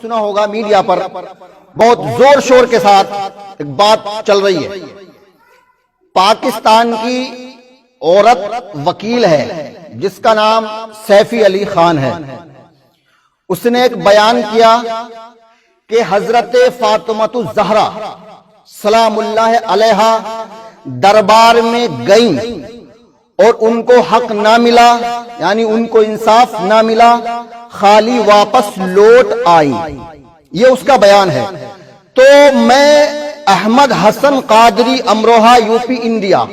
سنا ہوگا میڈیا پر بہت زور شور کے ساتھ ایک بات چل رہی ہے. پاکستان کی عورت وکیل ہے جس کا نام سیفی علی خان ہے. اس نے ایک بیان کیا کہ حضرت فاطمہ الزہرا سلام اللہ علیہا دربار میں گئیں اور ان کو حق نہ ملا، یعنی ان کو انصاف نہ ملا، خالی واپس لوٹ آئیں. یہ اس کا بیان ہے. تو میں Ahmad Hasan Qadri Amroha U P India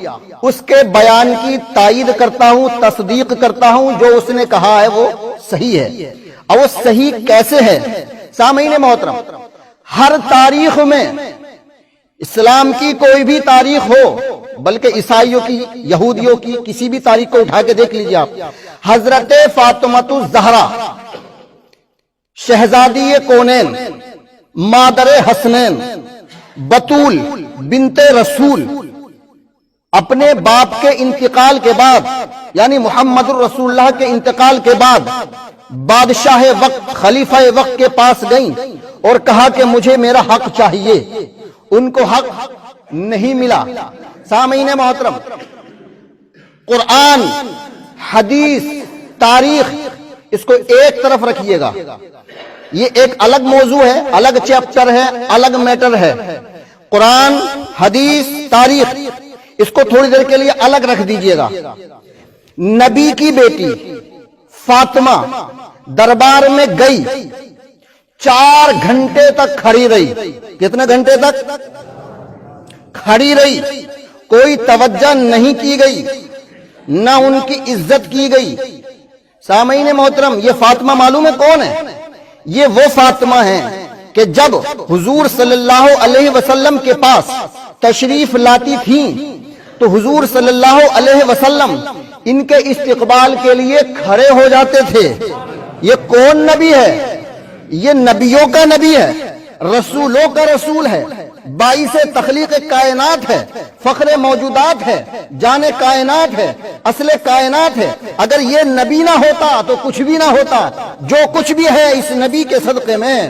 اس کے بیان کی تائید کرتا ہوں، تصدیق کرتا ہوں. جو اس نے کہا ہے وہ صحیح ہے. اور وہ صحیح کیسے ہے؟ سامعین محترم، ہر تاریخ میں اسلام کی کوئی بھی تاریخ ہو، بلکہ عیسائیوں کی، یہودیوں کی، کسی بھی تاریخ کو اٹھا کے دیکھ لیجیے آپ، حضرت فاطمہ الزہرا شہزادی کونین، مادر حسنین، بطول بنت رسول، اپنے باپ کے انتقال کے بعد، یعنی محمد الرسول اللہ کے انتقال کے بعد بادشاہ وقت، خلیفہ وقت کے پاس گئیں اور کہا کہ مجھے میرا حق چاہیے. ان کو حق نہیں ملا. سامعین محترم، قرآن، حدیث، تاریخ، اس کو ایک طرف رکھیے گا. یہ ایک الگ موضوع ہے، الگ چیپٹر ہے، الگ میٹر ہے. قرآن، حدیث، تاریخ، اس کو تھوڑی دیر کے لیے الگ رکھ دیجئے گا. نبی کی بیٹی فاطمہ دربار میں گئی، 4 گھنٹے تک کھڑی رہی. کتنے گھنٹے تک کھڑی رہی؟ کوئی توجہ نہیں کی گئی، نہ ان کی عزت کی گئی. سامعین محترم، یہ فاطمہ معلوم ہے کون ہے؟ یہ وہ فاطمہ ہیں کہ جب حضور صلی اللہ علیہ وسلم کے پاس تشریف لاتی تھیں تو حضور صلی اللہ علیہ وسلم ان کے استقبال کے لیے کھڑے ہو جاتے تھے. یہ کون نبی ہے؟ یہ نبیوں کا نبی ہے، رسولوں کا رسول ہے، باعث تخلیق کائنات ہے، فخر موجودات ہے، جان کائنات ہے، اصل کائنات ہے. اگر یہ نبی نہ ہوتا تو کچھ بھی نہ ہوتا. جو کچھ بھی ہے اس نبی کے صدقے میں.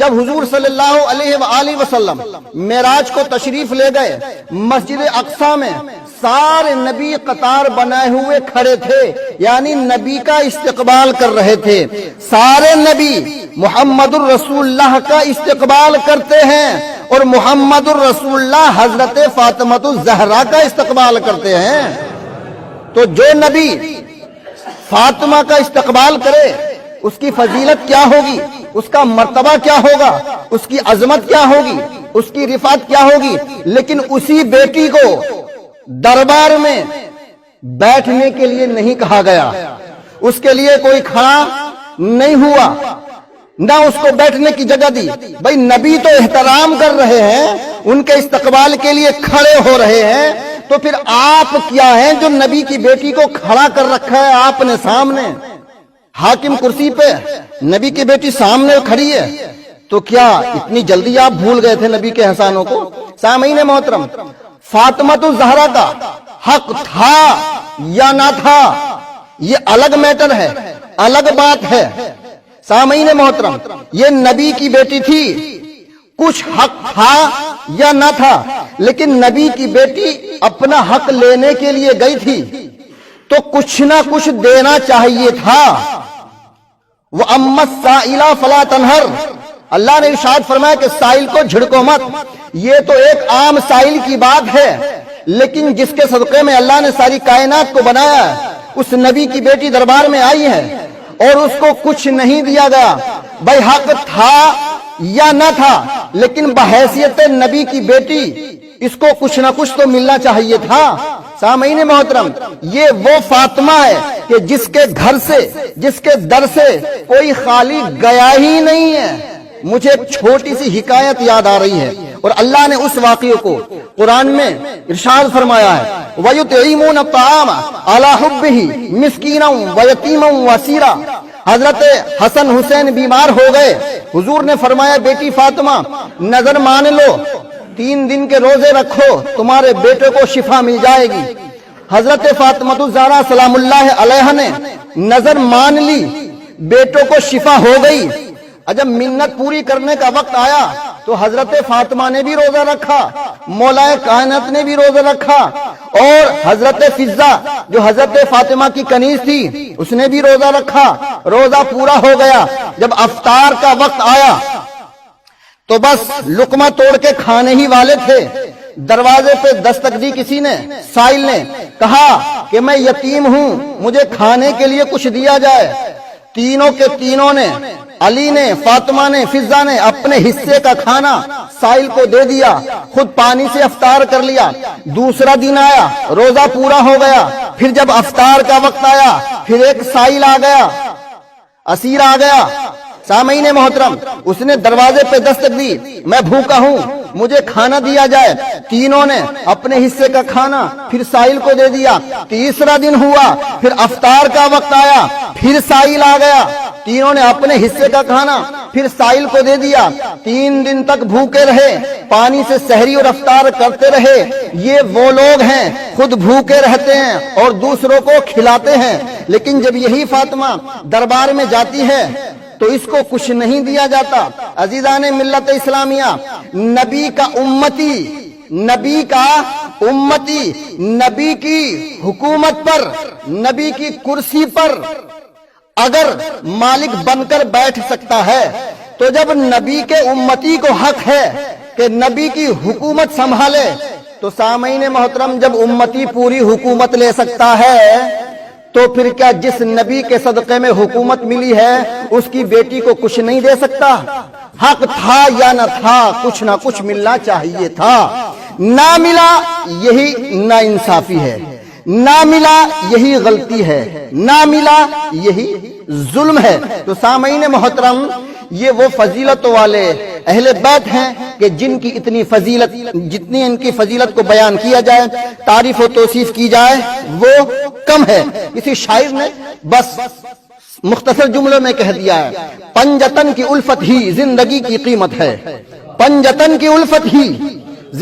جب حضور صلی اللہ علیہ وآلہ وسلم معراج کو تشریف لے گئے مسجد اقصی میں، سارے نبی قطار بنائے ہوئے کھڑے تھے، یعنی نبی کا استقبال کر رہے تھے. سارے نبی محمد الرسول اللہ کا استقبال کرتے ہیں اور محمد الرسول اللہ حضرت فاطمہ الزہرا کا استقبال کرتے ہیں. تو جو نبی فاطمہ کا استقبال کرے اس کی فضیلت کیا ہوگی، اس کا مرتبہ کیا ہوگا، اس کی عظمت کیا ہوگی، اس کی رفعت کیا ہوگی. لیکن اسی بیٹی کو دربار میں بیٹھنے کے لیے نہیں کہا گیا، اس کے لیے کوئی کھڑا نہیں ہوا، نہ اس کو بیٹھنے کی جگہ دی. بھئی نبی تو احترام کر رہے ہیں، ان کے استقبال کے لیے کھڑے ہو رہے ہیں، تو پھر آپ کیا ہیں جو نبی کی بیٹی کو کھڑا کر رکھا ہے آپ نے سامنے؟ حاکم کرسی پہ نبی کی بیٹی سامنے کھڑی ہے، تو کیا اتنی جلدی آپ بھول گئے تھے نبی کے احسانوں کو؟ سامعین محترم، فاطمہ الزہرا کا حق تھا یا نہ تھا، یہ الگ میٹر ہے، الگ بات ہے. سامعین محترم، یہ نبی کی بیٹی تھی، کچھ حق تھا یا نہ تھا، لیکن نبی کی بیٹی اپنا حق لینے کے لیے گئی تھی تو کچھ نہ کچھ دینا چاہیے تھا. وَأَمَّا السَّائِلَ فَلَا تَنْهَرْ، اللہ نے ارشاد فرمایا کہ سائل کو جھڑکو مت. یہ تو ایک عام سائل کی بات ہے، لیکن جس کے صدقے میں اللہ نے ساری کائنات کو بنایا ہے، اس نبی کی بیٹی دربار میں آئی ہے اور اس کو کچھ نہیں دیا گیا. بھائی حق تھا یا نہ تھا، لیکن بحیثیت نبی کی بیٹی اس کو کچھ نہ کچھ تو ملنا چاہیے تھا. سامعین محترم، یہ وہ فاطمہ ہے کہ جس کے گھر سے، جس کے در سے کوئی خالی گیا ہی نہیں ہے. مجھے ایک چھوٹی سی حکایت یاد آ رہی ہے، اور اللہ نے اس واقعے کو قرآن میں ارشاد فرمایا ہے، وَيُطْعِمُونَ الطَّعَامَ عَلَى حُبِّهِ مِسْكِينًا وَيَتِيمًا وَأَسِيرًا. حضرت حسن حسین بیمار ہو گئے، حضور نے فرمایا بیٹی فاطمہ نظر مان لو، 3 دن کے روزے رکھو، تمہارے بیٹے کو شفا مل جائے گی. حضرت فاطمہ الزہرا سلام اللہ علیہ نے نظر مان لی، بیٹوں کو شفا ہو گئی. جب منت پوری کرنے کا وقت آیا تو حضرت فاطمہ نے بھی روزہ رکھا، مولا کائنات نے بھی روزہ رکھا، اور حضرت فضہ جو حضرت فاطمہ کی کنیز تھی اس نے بھی روزہ رکھا۔ روزہ پورا ہو گیا، جب افطار کا وقت آیا تو بس لقمہ توڑ کے کھانے ہی والے تھے۔ دروازے پہ دستک دی کسی نے، سائل نے کہا کہ میں یتیم ہوں، مجھے کھانے کے لیے کچھ دیا جائے۔ تینوں کے تینوں نے، علی نے، فاطمہ نے، فضہ نے اپنے حصے کا کھانا سائل کو دے دیا، خود پانی سے افطار کر لیا۔ دوسرا دن آیا، روزہ پورا ہو گیا، پھر جب افطار کا وقت آیا پھر ایک سائل آ گیا، اسیر آ گیا۔ سامعین محترم، اس نے دروازے پہ دستک دی، میں بھوکا ہوں، مجھے کھانا دیا جائے۔ تینوں نے اپنے حصے کا کھانا پھر سائل کو دے دیا۔ تیسرا دن ہوا، پھر افطار کا وقت آیا، پھر سائل آ گیا، تینوں نے اپنے حصے کا کھانا پھر سائل کو دے دیا۔ 3 دن تک بھوکے رہے، پانی سے سحری اور افطار کرتے رہے۔ یہ وہ لوگ ہیں خود بھوکے رہتے ہیں اور دوسروں کو کھلاتے ہیں، لیکن جب یہی فاطمہ دربار میں جاتی ہے تو اس کو کچھ نہیں دیا جاتا۔ عزیزان ملت اسلامیہ، نبی کا امتی، نبی کا امتی، نبی کی حکومت پر، نبی کی کرسی پر اگر مالک بن کر بیٹھ سکتا ہے تو جب نبی کے امتی کو حق ہے کہ نبی کی حکومت سنبھالے، تو سامعین محترم جب امتی پوری حکومت لے سکتا ہے تو پھر کیا جس نبی کے صدقے میں حکومت ملی ہے اس کی بیٹی کو کچھ نہیں دے سکتا؟ حق تھا یا نہ تھا، کچھ نہ کچھ ملنا چاہیے تھا، نہ ملا یہی ناانصافی ہے، نہ ملا یہی غلطی ہے، نہ ملا یہی ظلم ہے۔ تو سامعین محترم، یہ وہ فضیلت والے اہل بیت ہیں کہ جن کی اتنی فضیلت، جتنی ان کی فضیلت کو بیان کیا جائے، تعریف و توصیف کی جائے، وہ کم ہے۔ کسی شاعر نے بس مختصر جملوں میں کہہ دیا ہے، پنجتن کی الفت ہی زندگی کی قیمت ہے، پنجتن کی الفت ہی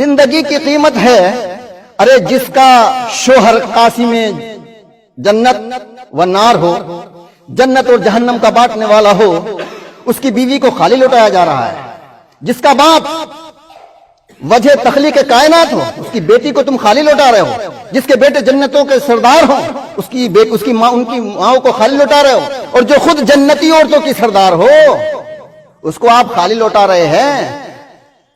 زندگی کی قیمت ہے۔ ارے جس کا شوہر قاسم جنت و نار ہو، جنت اور جہنم کا بانٹنے والا ہو، اس کی بیوی کو خالی لوٹایا جا رہا ہے۔ جس کا باپ وجہ تخلیق کائنات ہو، اس کی بیٹی کو تم خالی لوٹا رہے ہو۔ جس کے بیٹے جنتوں کے سردار ہوں، اس کی ماں، ان کی ماؤں کو خالی لوٹا رہے ہو، اور جو خود جنتی عورتوں کی سردار ہو اس کو آپ خالی لوٹا رہے ہیں۔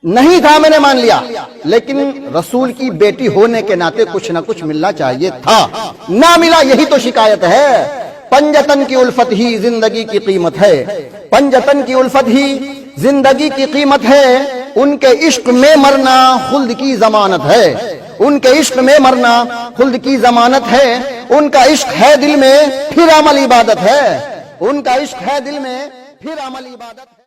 نہیں تھا میں نے مان لیا، لیکن رسول کی بیٹی ہونے کے ناطے کچھ نہ کچھ ملنا چاہیے تھا، نہ ملا یہی تو شکایت ہے۔ پنجتن کی الفت ہی زندگی کی قیمت ہے، پنجتن کی الفت ہی زندگی کی قیمت ہے، ان کے عشق میں مرنا خلد کی ضمانت ہے، ان کے عشق میں مرنا خلد کی ضمانت ہے، ان کا عشق ہے دل میں پھر عمل عبادت ہے، ان کا عشق ہے دل میں پھر عمل عبادت ہے۔